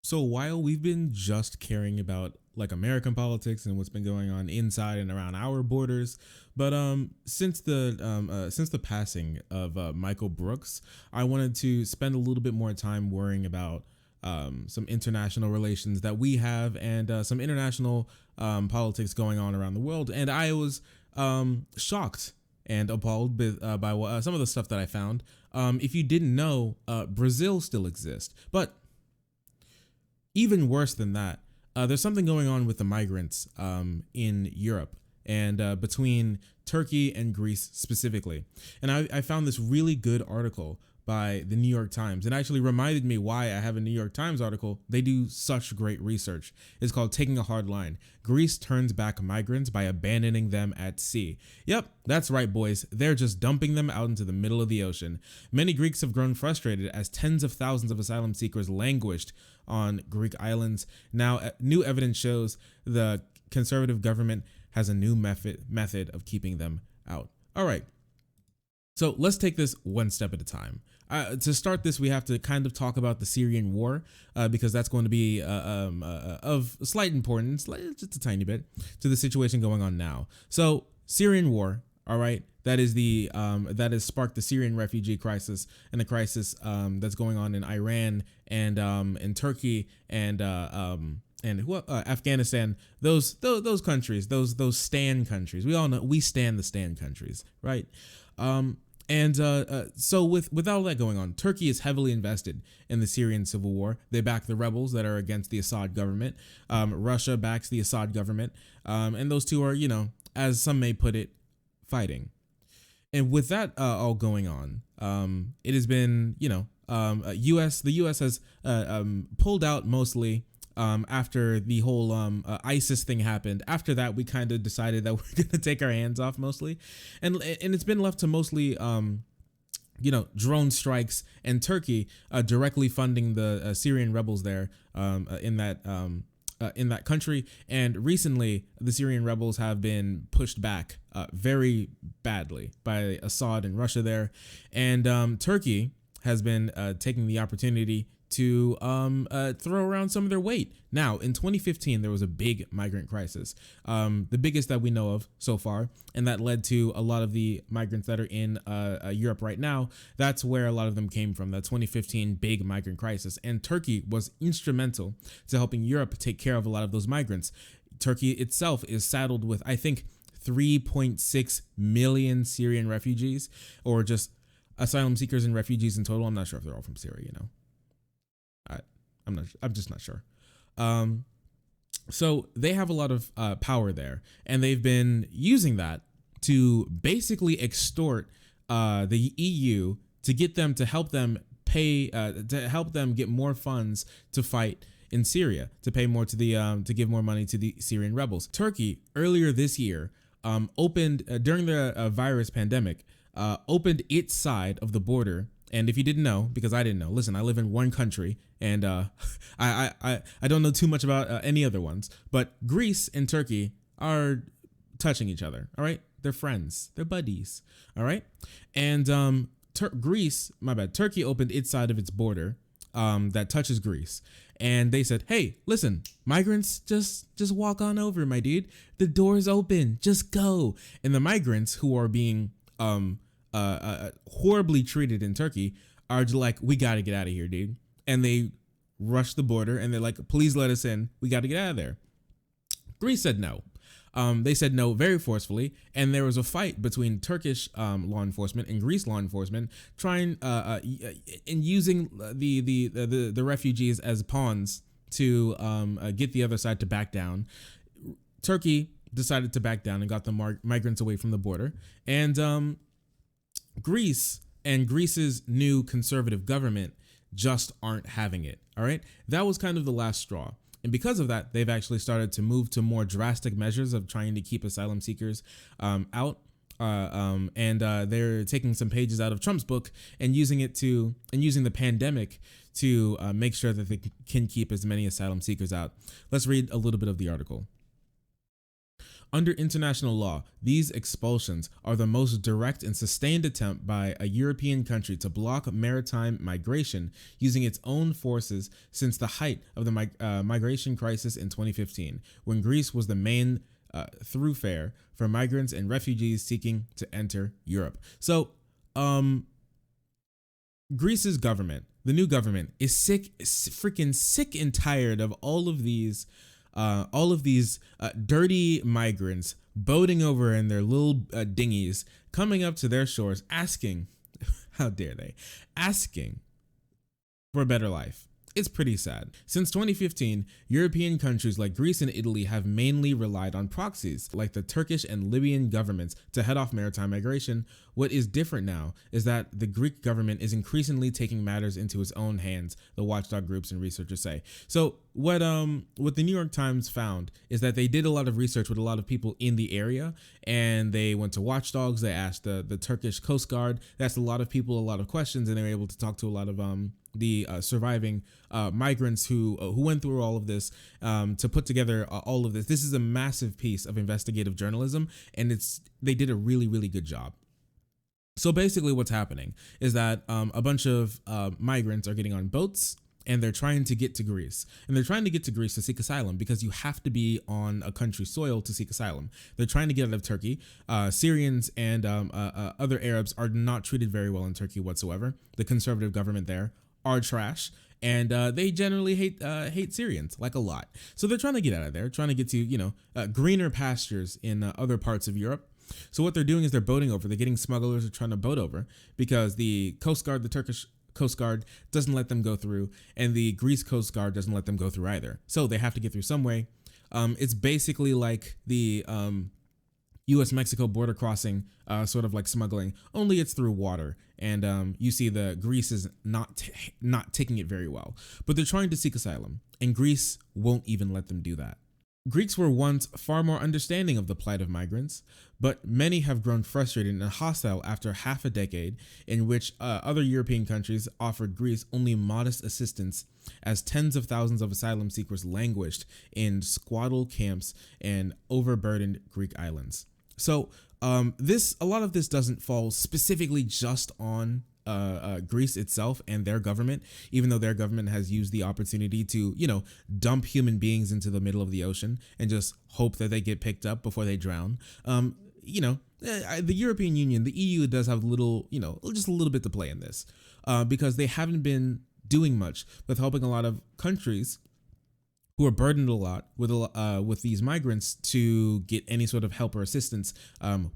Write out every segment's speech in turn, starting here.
So while we've been just caring about like American politics and what's been going on inside and around our borders, but since the passing of Michael Brooks, I wanted to spend a little bit more time worrying about some international relations that we have and some international politics going on around the world. And I was shocked and appalled by some of the stuff that I found. If you didn't know, Brazil still exists, but even worse than that, there's something going on with the migrants in Europe and between Turkey and Greece specifically. And I found this really good article by the New York Times. It actually reminded me why I have a New York Times article. They do such great research. It's called Taking a Hard Line. Greece turns back migrants by abandoning them at sea. Yep, that's right, boys. They're just dumping them out into the middle of the ocean. Many Greeks have grown frustrated as tens of thousands of asylum seekers languished on Greek islands. Now, new evidence shows the conservative government has a new method of keeping them out. All right. So let's take this one step at a time. To start this, we have to kind of talk about the Syrian War because that's going to be of slight importance, just a tiny bit, to the situation going on now. So Syrian War, all right, that has sparked the Syrian refugee crisis and the crisis that's going on in Iran and in Turkey and Afghanistan. Those countries, those stan countries. We all know we stand the stan countries, right? So with all that going on, Turkey is heavily invested in the Syrian civil war. They back the rebels that are against the Assad government. Russia backs the Assad government. And those two are, as some may put it, fighting. And with that all going on, it has been, the U.S. has pulled out mostly after the whole ISIS thing happened. After that, we kind of decided that we're going to take our hands off mostly. And it's been left to mostly, drone strikes and Turkey directly funding the Syrian rebels there in that country. And recently, the Syrian rebels have been pushed back very badly by Assad and Russia there. And Turkey has been taking the opportunity to throw around some of their weight. Now, in 2015, there was a big migrant crisis, the biggest that we know of so far, and that led to a lot of the migrants that are in Europe right now. That's where a lot of them came from, that 2015 big migrant crisis. And Turkey was instrumental to helping Europe take care of a lot of those migrants. Turkey itself is saddled with, I think, 3.6 million Syrian refugees, or just asylum seekers and refugees in total. I'm not sure if they're all from Syria, I'm just not sure. So they have a lot of power there, and they've been using that to basically extort the EU to get them to help them pay to help them get more funds to fight in Syria, to pay more to the to give more money to the Syrian rebels. Turkey earlier this year opened during the virus pandemic, opened its side of the border. And if you didn't know, because I didn't know, listen, I live in one country, and I don't know too much about any other ones, but Greece and Turkey are touching each other. All right, they're friends, they're buddies. All right, and Turkey opened its side of its border that touches Greece, and they said, "Hey, listen, migrants, just walk on over, my dude. The door's open, just go." And the migrants who are being horribly treated in Turkey are just like, "We got to get out of here, dude." And they rush the border and they're like, "Please let us in. We got to get out of there." Greece said no. They said no very forcefully, and there was a fight between Turkish law enforcement and Greece law enforcement trying in using the refugees as pawns to get the other side to back down. Turkey decided to back down and got the migrants away from the border, and Greece and Greece's new conservative government just aren't having it. All right. That was kind of the last straw. And because of that, they've actually started to move to more drastic measures of trying to keep asylum seekers out. They're taking some pages out of Trump's book and using the pandemic to make sure that they can keep as many asylum seekers out. Let's read a little bit of the article. Under international law, these expulsions are the most direct and sustained attempt by a European country to block maritime migration using its own forces since the height of the migration crisis in 2015, when Greece was the main thoroughfare for migrants and refugees seeking to enter Europe. So, Greece's government, the new government, is freaking sick and tired of all of these dirty migrants boating over in their little dinghies, coming up to their shores, asking, how dare they, asking for a better life. It's pretty sad. Since 2015, European countries like Greece and Italy have mainly relied on proxies like the Turkish and Libyan governments to head off maritime migration. What is different now is that the Greek government is increasingly taking matters into its own hands, the watchdog groups and researchers say. So what the New York Times found is that they did a lot of research with a lot of people in the area, and they went to watchdogs, they asked the Turkish Coast Guard, they asked a lot of people a lot of questions, and they were able to talk to a lot of the surviving migrants who went through all of this to put together all of this. This is a massive piece of investigative journalism, and they did a really, really good job. So basically what's happening is that a bunch of migrants are getting on boats, and they're trying to get to Greece. And they're trying to get to Greece to seek asylum because you have to be on a country's soil to seek asylum. They're trying to get out of Turkey. Syrians and other Arabs are not treated very well in Turkey whatsoever. The conservative government there are trash, and they generally hate Syrians like a lot. So they're trying to get out of there, trying to get to greener pastures in other parts of Europe. So what they're doing is they're boating over. They're getting smugglers are trying to boat over because the Coast Guard, the Turkish Coast Guard, doesn't let them go through, and the Greece Coast Guard doesn't let them go through either. So they have to get through some way. It's basically like the U.S.-Mexico border crossing, sort of like smuggling, only it's through water. And you see the Greece is not taking it very well. But they're trying to seek asylum, and Greece won't even let them do that. Greeks were once far more understanding of the plight of migrants, but many have grown frustrated and hostile after half a decade in which other European countries offered Greece only modest assistance as tens of thousands of asylum seekers languished in squatted camps and overburdened Greek islands. So a lot of this doesn't fall specifically just on Greece itself and their government, even though their government has used the opportunity to, dump human beings into the middle of the ocean and just hope that they get picked up before they drown. The European Union, the EU, does have just a little bit to play in this because they haven't been doing much with helping a lot of countries who are burdened a lot with these migrants to get any sort of help or assistance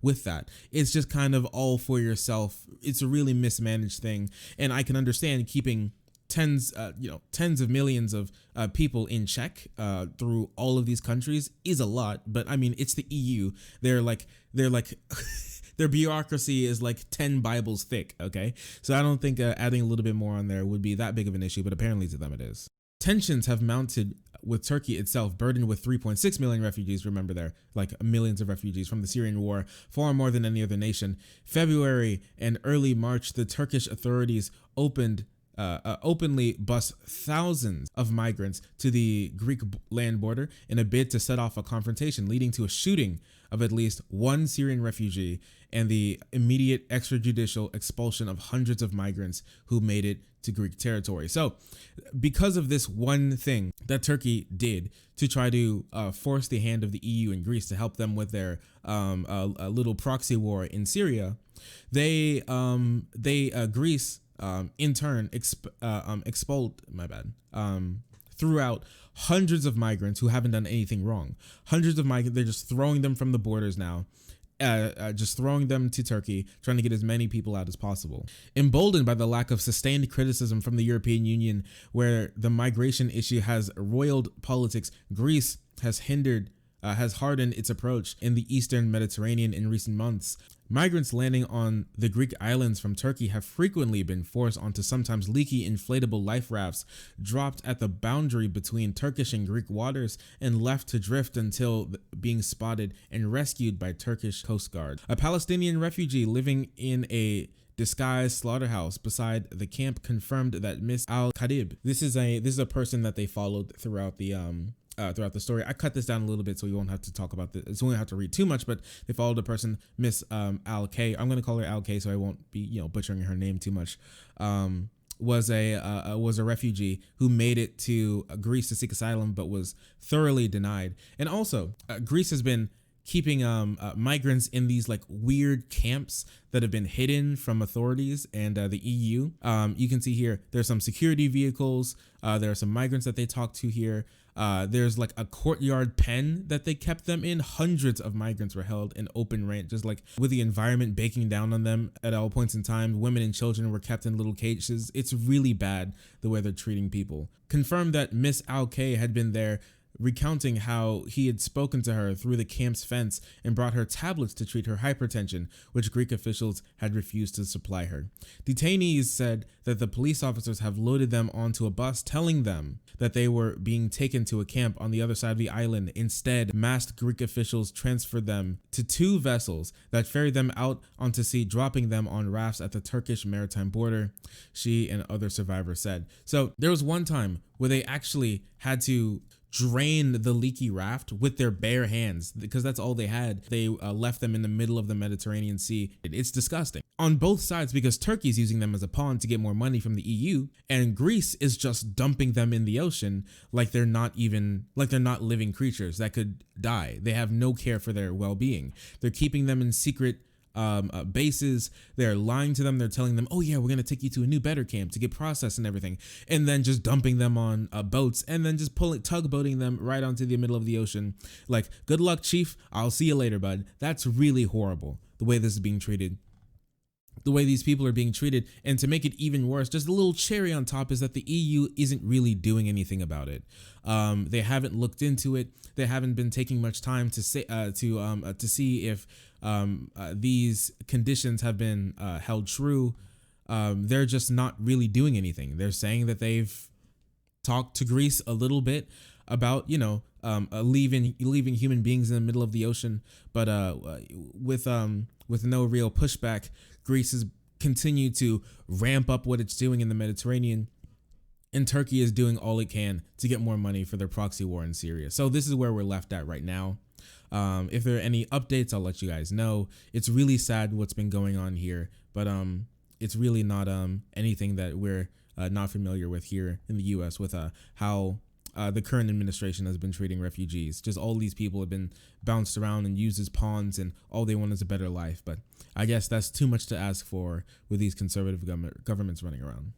with that. It's just kind of all for yourself. It's a really mismanaged thing, and I can understand keeping tens of millions of people in check through all of these countries is a lot. But I mean, it's the EU. They're like their bureaucracy is like 10 Bibles thick. Okay, so I don't think adding a little bit more on there would be that big of an issue, but apparently to them it is. Tensions have mounted with Turkey itself, burdened with 3.6 million refugees. Remember, there like millions of refugees from the Syrian War, far more than any other nation. February and early March, the Turkish authorities openly bus thousands of migrants to the Greek land border in a bid to set off a confrontation, leading to a shooting of at least one Syrian refugee and the immediate extrajudicial expulsion of hundreds of migrants who made it to Greek territory. So because of this one thing that Turkey did to try to force the hand of the EU and Greece to help them with their little proxy war in Syria, Greece in turn expelled throughout hundreds of migrants who haven't done anything wrong. Hundreds of migrants, they're just throwing them from the borders now. Just throwing them to Turkey, trying to get as many people out as possible. Emboldened by the lack of sustained criticism from the European Union, where the migration issue has roiled politics, Greece has hardened its approach in the Eastern Mediterranean in recent months. Migrants landing on the Greek islands from Turkey have frequently been forced onto sometimes leaky inflatable life rafts dropped at the boundary between Turkish and Greek waters and left to drift until being spotted and rescued by Turkish Coast Guard. A Palestinian refugee living in a disguised slaughterhouse beside the camp confirmed that Miss Al-Khatib, this is a person that they followed throughout the throughout the story. I cut this down a little bit so we won't have to talk about this. So we won't have to read too much. But they followed a person, Miss Al K. I'm gonna call her Al K, so I won't be butchering her name too much. Was a refugee who made it to Greece to seek asylum, but was thoroughly denied. And also, Greece has been keeping migrants in these like weird camps that have been hidden from authorities and the EU. You can see here there's some security vehicles. There are some migrants that they talk to here. There's like a courtyard pen that they kept them in. Hundreds of migrants were held in open range, just like with the environment baking down on them at all points in time. Women and children were kept in little cages. It's really bad the way they're treating people. Confirmed that Miss Al K had been there, recounting how he had spoken to her through the camp's fence and brought her tablets to treat her hypertension, which Greek officials had refused to supply her. Detainees said that the police officers have loaded them onto a bus, telling them that they were being taken to a camp on the other side of the island. Instead, masked Greek officials transferred them to 2 vessels that ferried them out onto sea, dropping them on rafts at the Turkish maritime border, she and other survivors said. So there was one time where they actually had to drain the leaky raft with their bare hands because that's all they had. They left them in the middle of the Mediterranean Sea. It's disgusting on both sides because Turkey's using them as a pawn to get more money from the EU, and Greece is just dumping them in the ocean like they're not living creatures that could die. They have no care for their well-being. They're keeping them in secret bases. They're lying to them. They're telling them, oh yeah, we're gonna take you to a new better camp to get processed and everything, and then just dumping them on boats and then just tugboating them right onto the middle of the ocean. Like, good luck, chief, I'll see you later, bud. That's really horrible the way this is being treated, the way these people are being treated. And to make it even worse, just a little cherry on top is that the EU isn't really doing anything about it. They haven't looked into it. They haven't been taking much time to say to see if these conditions have been held true. They're just not really doing anything. They're saying that they've talked to Greece a little bit about leaving human beings in the middle of the ocean, but with no real pushback, Greece has continued to ramp up what it's doing in the Mediterranean, and Turkey is doing all it can to get more money for their proxy war in Syria. So this is where we're left at right now. If there are any updates, I'll let you guys know. It's really sad what's been going on here, but it's really not anything that we're not familiar with here in the U.S. with how the current administration has been treating refugees. Just all these people have been bounced around and used as pawns, and all they want is a better life. But I guess that's too much to ask for with these conservative governments running around.